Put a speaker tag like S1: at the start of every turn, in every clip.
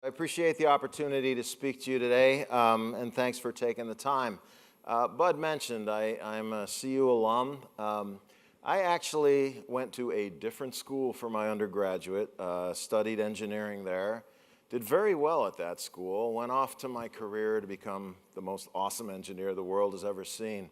S1: appreciate the opportunity to speak to you today, and thanks for taking the time. Bud mentioned I'm a CU alum. I actually went to a different school for my undergraduate, studied engineering there, did very well at that school, went off to my career to become the most awesome engineer the world has ever seen.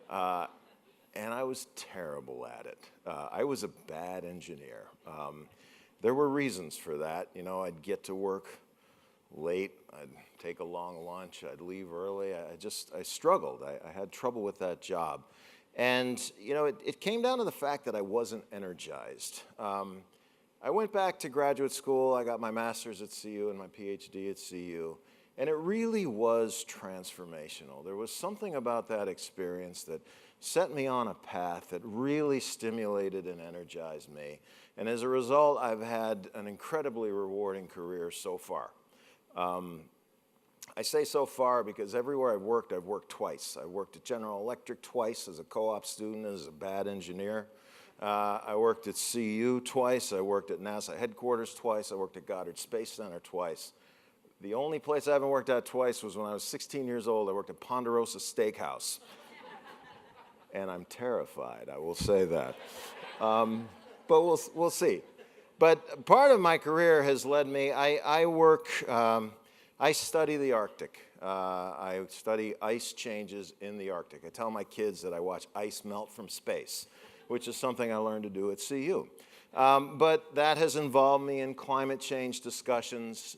S1: And I was terrible at it. I was a bad engineer. There were reasons for that. You know, I'd get to work late, I'd take a long lunch, I'd leave early. I struggled. I had trouble with that job. And, you know, it came down to the fact that I wasn't energized. I went back to graduate school. I got my master's at CU and my PhD at CU. And it really was transformational. There was something about that experience that set me on a path that really stimulated and energized me. And as a result, I've had an incredibly rewarding career so far. I say so far because everywhere I've worked twice. I worked at General Electric twice as a co-op student, as a bad engineer. I worked at CU twice. I worked at NASA headquarters twice. I worked at Goddard Space Center twice. The only place I haven't worked at twice was when I was 16 years old. I worked at Ponderosa Steakhouse. And I'm terrified, I will say that. But we'll see. But part of my career has led me, I study the Arctic. I study ice changes in the Arctic. I tell my kids that I watch ice melt from space, which is something I learned to do at CU. But that has involved me in climate change discussions,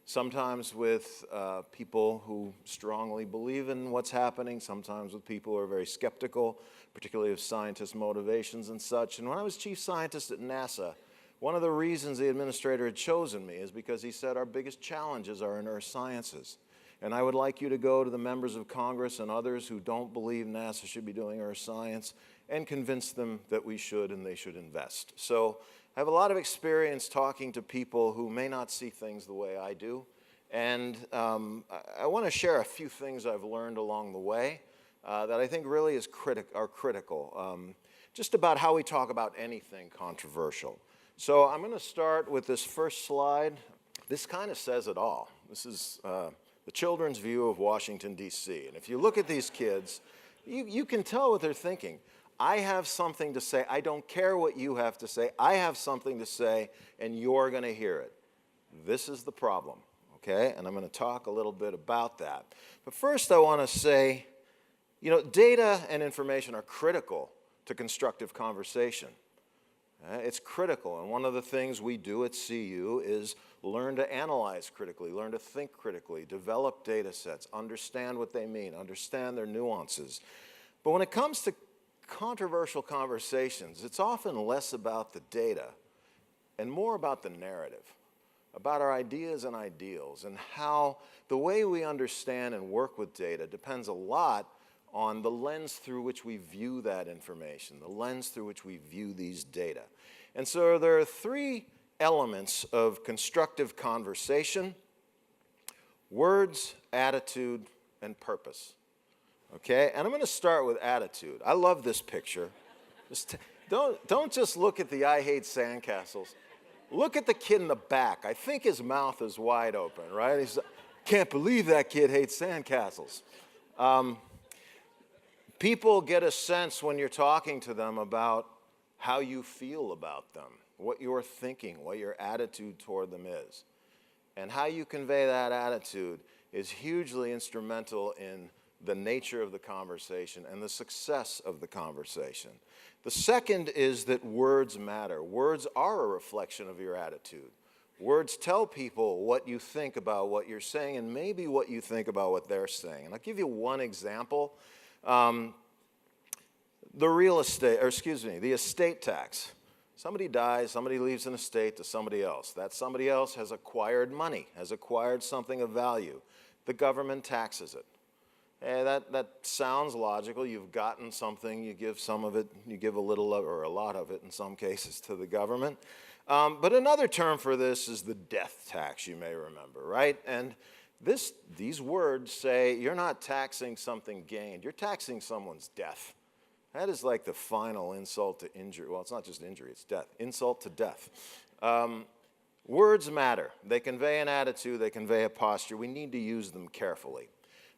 S1: sometimes with people who strongly believe in what's happening, sometimes with people who are very skeptical, particularly of scientists' motivations and such. And when I was chief scientist at NASA, one of the reasons the administrator had chosen me is because he said our biggest challenges are in earth sciences. And I would like you to go to the members of Congress and others who don't believe NASA should be doing earth science and convince them that we should and they should invest. So I have a lot of experience talking to people who may not see things the way I do. And I want to share a few things I've learned along the way that I think really are critical, just about how we talk about anything controversial. So I'm going to start with this first slide. This kind of says it all. This is the children's view of Washington, D.C. And if you look at these kids, you can tell what they're thinking. I have something to say. I don't care what you have to say. I have something to say, and you're going to hear it. This is the problem, okay? And I'm going to talk a little bit about that. But first, I want to say, you know, data and information are critical to constructive conversation. It's critical, and one of the things we do at CU is learn to analyze critically, learn to think critically, develop data sets, understand what they mean, understand their nuances. But when it comes to controversial conversations, it's often less about the data and more about the narrative, about our ideas and ideals, and how the way we understand and work with data depends a lot on the lens through which we view that information, the lens through which we view these data. And so there are three elements of constructive conversation: words, attitude, and purpose. Okay, and I'm going to start with attitude. I love this picture. Don't just look at the "I hate sandcastles." Look at the kid in the back. I think his mouth is wide open, right? He's, can't believe that kid hates sandcastles. People get a sense when you're talking to them about how you feel about them, what you're thinking, what your attitude toward them is. And how you convey that attitude is hugely instrumental in the nature of the conversation and the success of the conversation. The second is that words matter. Words are a reflection of your attitude. Words tell people what you think about what you're saying and maybe what you think about what they're saying. And I'll give you one example. The estate tax. Somebody dies, somebody leaves an estate to somebody else. That somebody else has acquired money, has acquired something of value. The government taxes it. That sounds logical. You've gotten something, you give some of it, you give a little or a lot of it in some cases to the government. But another term for this is the death tax, you may remember, right? And these words say you're not taxing something gained, you're taxing someone's death. That is like the final insult to injury. Well, it's not just injury, it's death. Insult to death. Words matter. They convey an attitude, they convey a posture. We need to use them carefully.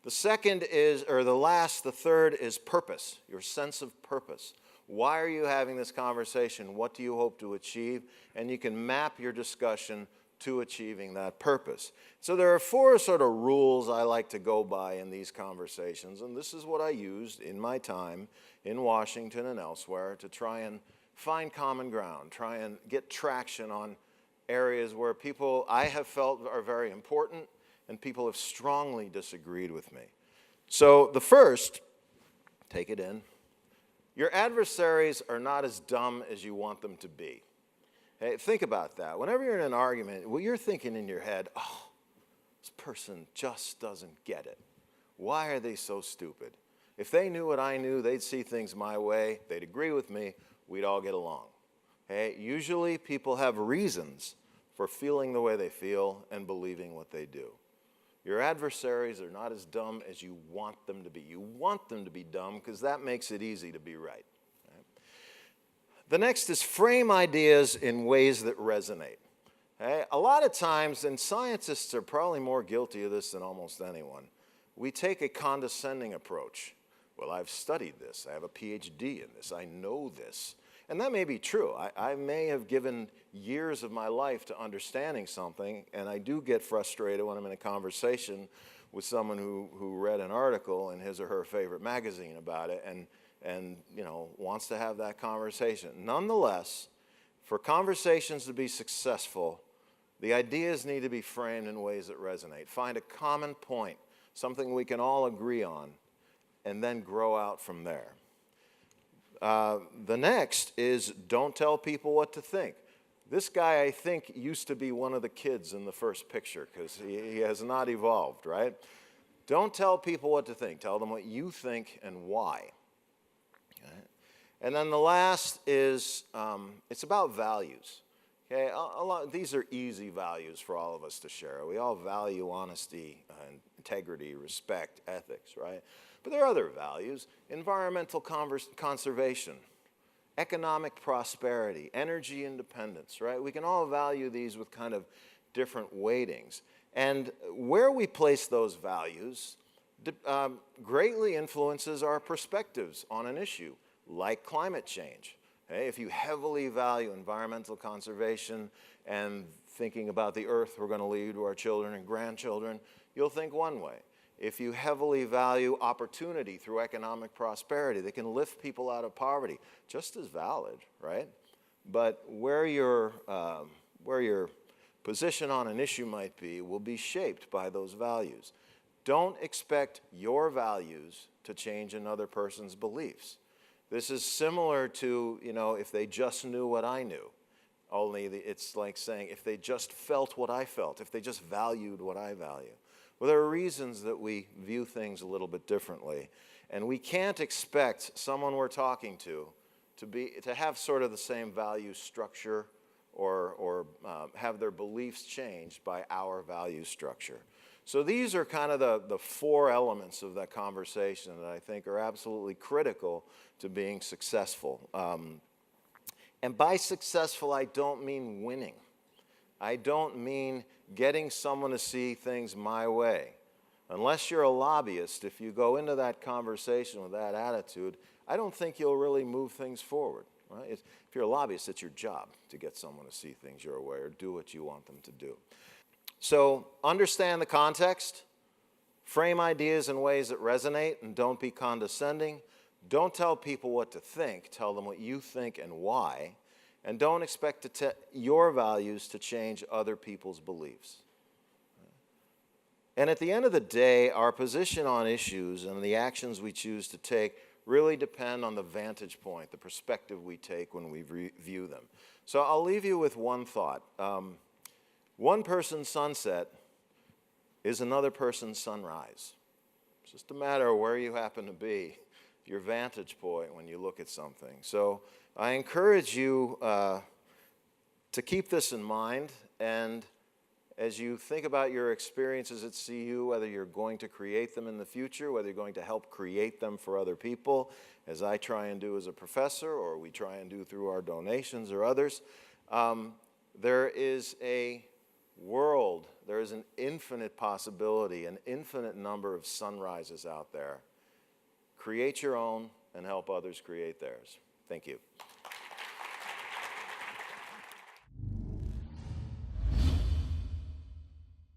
S1: The second is, or the third is purpose, your sense of purpose. Why are you having this conversation? What do you hope to achieve? And you can map your discussion to achieving that purpose. So there are 4 sort of rules I like to go by in these conversations, and this is what I used in my time in Washington and elsewhere to try and find common ground, try and get traction on areas where people I have felt are very important and people have strongly disagreed with me. So the first, take it in, your adversaries are not as dumb as you want them to be. Hey, think about that. Whenever you're in an argument, well, you're thinking in your head, oh, this person just doesn't get it. Why are they so stupid? If they knew what I knew, they'd see things my way, they'd agree with me, we'd all get along. Okay? Usually people have reasons for feeling the way they feel and believing what they do. Your adversaries are not as dumb as you want them to be. You want them to be dumb because that makes it easy to be right. The next is frame ideas in ways that resonate. Okay? A lot of times, and scientists are probably more guilty of this than almost anyone, we take a condescending approach. Well, I've studied this. I have a PhD in this. I know this. And that may be true. I may have given years of my life to understanding something, and I do get frustrated when I'm in a conversation with someone who read an article in his or her favorite magazine about it and you know, wants to have that conversation. Nonetheless, for conversations to be successful, the ideas need to be framed in ways that resonate. Find a common point, something we can all agree on, and then grow out from there. The next is don't tell people what to think. This guy, I think, used to be one of the kids in the first picture because he has not evolved, right? Don't tell people what to think. Tell them what you think and why. Okay? And then the last is it's about values. Okay? These are easy values for all of us to share. We all value honesty, integrity, respect, ethics, right? But there are other values: environmental conservation, economic prosperity, energy independence, right? We can all value these with kind of different weightings. And where we place those values greatly influences our perspectives on an issue, like climate change. Okay? If you heavily value environmental conservation and thinking about the earth we're going to leave to our children and grandchildren, you'll think one way. If you heavily value opportunity through economic prosperity that can lift people out of poverty, just as valid, right? But where your position on an issue might be will be shaped by those values. Don't expect your values to change another person's beliefs. This is similar to, you know, if they just knew what I knew. Only it's like saying if they just felt what I felt, if they just valued what I value. Well, there are reasons that we view things a little bit differently, and we can't expect someone we're talking to have sort of the same value structure or have their beliefs changed by our value structure. So these are kind of the 4 elements of that conversation that I think are absolutely critical to being successful. And by successful, I don't mean winning. I don't mean getting someone to see things my way. Unless you're a lobbyist, if you go into that conversation with that attitude, I don't think you'll really move things forward. Right? If you're a lobbyist, it's your job to get someone to see things your way or do what you want them to do. So understand the context, frame ideas in ways that resonate, and don't be condescending. Don't tell people what to think. Tell them what you think and why. And don't expect your values to change other people's beliefs. And at the end of the day, our position on issues and the actions we choose to take really depend on the vantage point, the perspective we take when we view them. So I'll leave you with one thought. One person's sunset is another person's sunrise. It's just a matter of where you happen to be, your vantage point when you look at something. So I encourage you to keep this in mind, and as you think about your experiences at CU, whether you're going to create them in the future, whether you're going to help create them for other people, as I try and do as a professor, or we try and do through our donations or others, There is a world, there is an infinite possibility, an infinite number of sunrises out there. Create your own and help others create theirs. Thank you.